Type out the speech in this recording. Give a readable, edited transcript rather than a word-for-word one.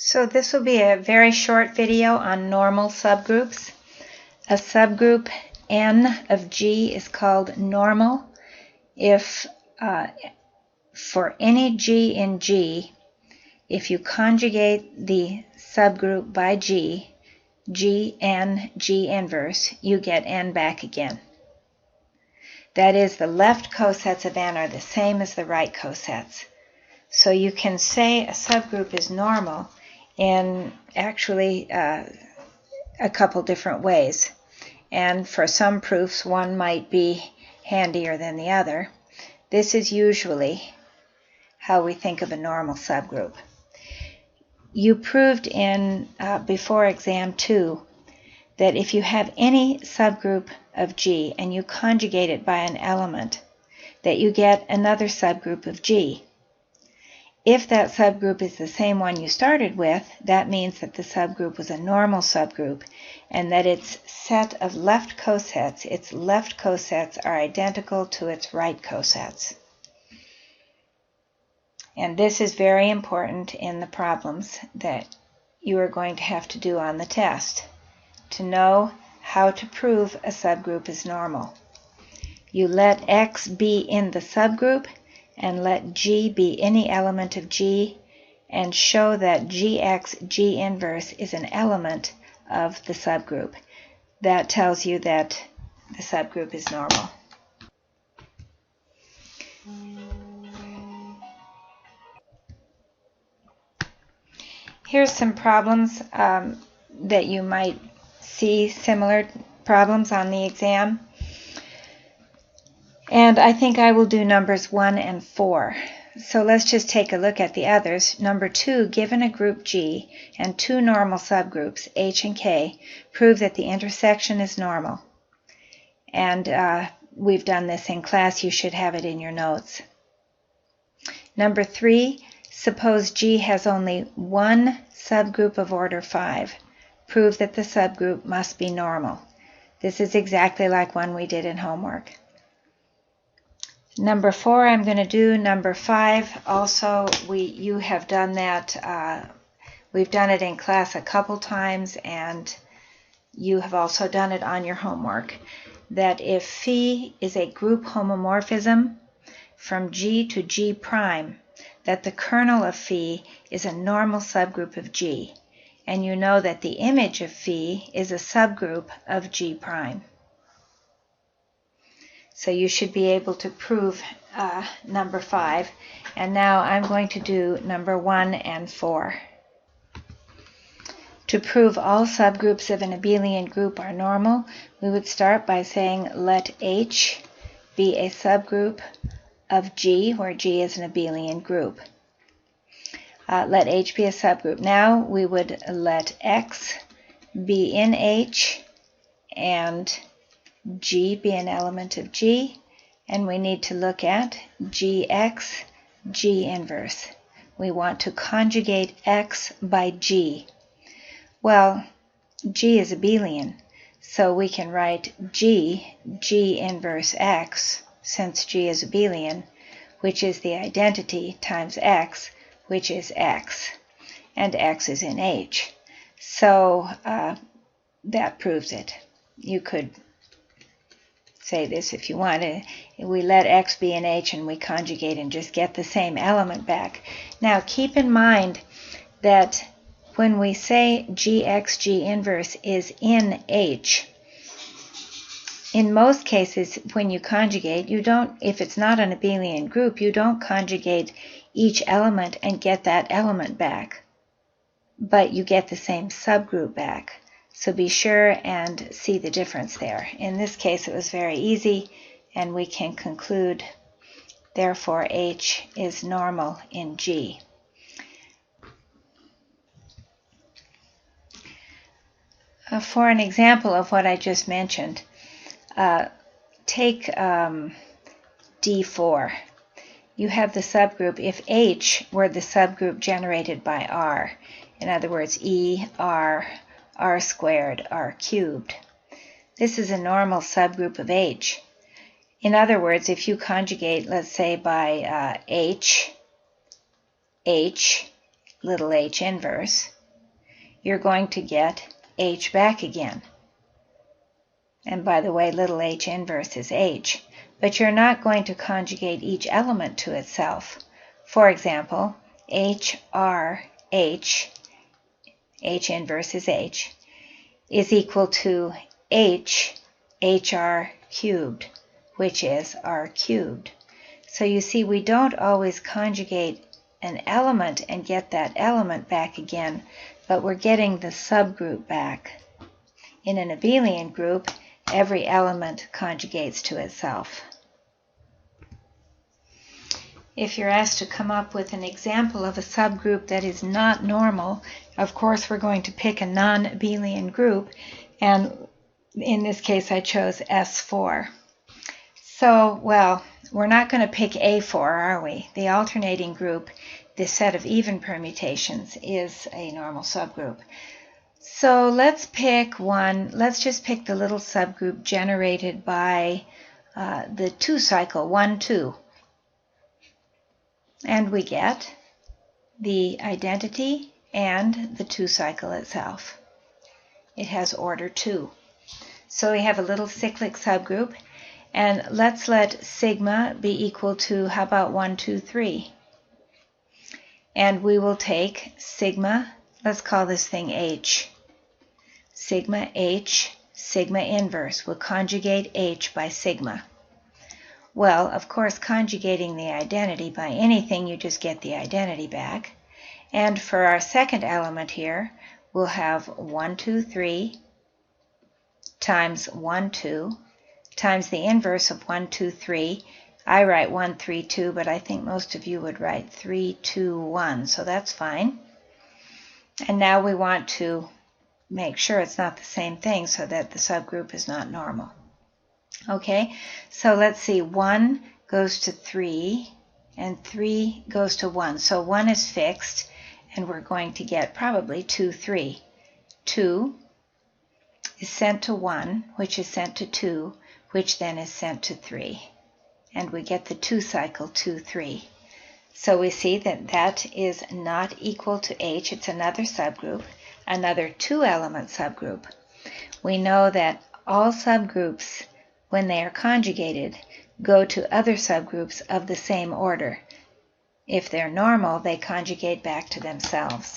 So this will be a very short video on normal subgroups. A subgroup N of G is called normal if for any G in G, if you conjugate the subgroup by G, Gn, G inverse, you get N back again. That is, the left cosets of N are the same as the right cosets. So you can say a subgroup is normal in actually a couple different ways. And for some proofs, one might be handier than the other. This is usually how we think of a normal subgroup. You proved in before exam 2 that if you have any subgroup of G and you conjugate it by an element, that you get another subgroup of G. If that subgroup is the same one you started with, that means that the subgroup was a normal subgroup and that its set of left cosets, are identical to its right cosets. And this is very important in the problems that you are going to have to do on the test, to know how to prove a subgroup is normal. You let X be in the subgroup and let G be any element of G, and show that Gx G inverse is an element of the subgroup. That tells you that the subgroup is normal. Here's some problems that you might see, similar problems on the exam. And I think I will do numbers 1 and 4. So let's just take a look at the others. Number 2, given a group G and two normal subgroups, H and K, prove that the intersection is normal. And we've done this in class. You should have it in your notes. Number 3, suppose G has only one subgroup of order 5. Prove that the subgroup must be normal. This is exactly like one we did in homework. Number 4 I'm going to do. Number 5 also, you have done that. We've done it in class a couple times, and you have also done it on your homework. That if phi is a group homomorphism from G to G prime, that the kernel of phi is a normal subgroup of G. And you know that the image of phi is a subgroup of G prime. So you should be able to prove number 5. And now I'm going to do number 1 and 4. To prove all subgroups of an abelian group are normal, we would start by saying let H be a subgroup of G, where G is an abelian group. Let H be a subgroup. Now we would let X be in H and G be an element of G, and we need to look at Gx G inverse. We want to conjugate X by G. Well, G is abelian, so we can write G inverse X, since G is abelian, which is the identity times X, which is X, and X is in H. So that proves it. You could say this if you want. We let X be in H and we conjugate and just get the same element back. Now keep in mind that when we say Gx G inverse is in H, in most cases when you conjugate, you don't, if it's not an abelian group, you don't conjugate each element and get that element back, but you get the same subgroup back. So be sure and see the difference there. In this case, it was very easy, and we can conclude, therefore, H is normal in G. For an example of what I just mentioned, take D4. You have the subgroup, if H were the subgroup generated by R, in other words, E, R, R squared, R cubed. This is a normal subgroup of H. In other words, if you conjugate, let's say by H, little h inverse, you're going to get h back again. And by the way, little h inverse is h. But you're not going to conjugate each element to itself. For example, HR, h inverse is h, is equal to HR cubed, which is r cubed. So you see, we don't always conjugate an element and get that element back again, but we're getting the subgroup back. In an abelian group, every element conjugates to itself. If you're asked to come up with an example of a subgroup that is not normal, of course we're going to pick a non-abelian group, and in this case I chose S4. So, well, we're not going to pick A4, are we? The alternating group, this set of even permutations, is a normal subgroup. So let's pick one. Let's just pick the little subgroup generated by the 2 cycle, 1, 2. And we get the identity and the 2 cycle itself. It has order 2. So we have a little cyclic subgroup, and let's let sigma be equal to, how about 1, 2, 3? And we will take sigma, let's call this thing h. Sigma h, sigma inverse. We'll conjugate h by sigma. Well, of course, conjugating the identity by anything, you just get the identity back. And for our second element here, we'll have 1, 2, 3 times 1, 2 times the inverse of 1, 2, 3. I write 1, 3, 2, but I think most of you would write 3, 2, 1, so that's fine. And now we want to make sure it's not the same thing so that the subgroup is not normal. Okay, so let's see, 1 goes to 3 and 3 goes to 1. So 1 is fixed, and we're going to get probably 2, 3. 2 is sent to 1, which is sent to 2, which then is sent to 3. And we get the 2 cycle 2, 3. So we see that that is not equal to h. It's another subgroup, another 2-element subgroup. We know that all subgroups, when they are conjugated, go to other subgroups of the same order. If they're normal, they conjugate back to themselves.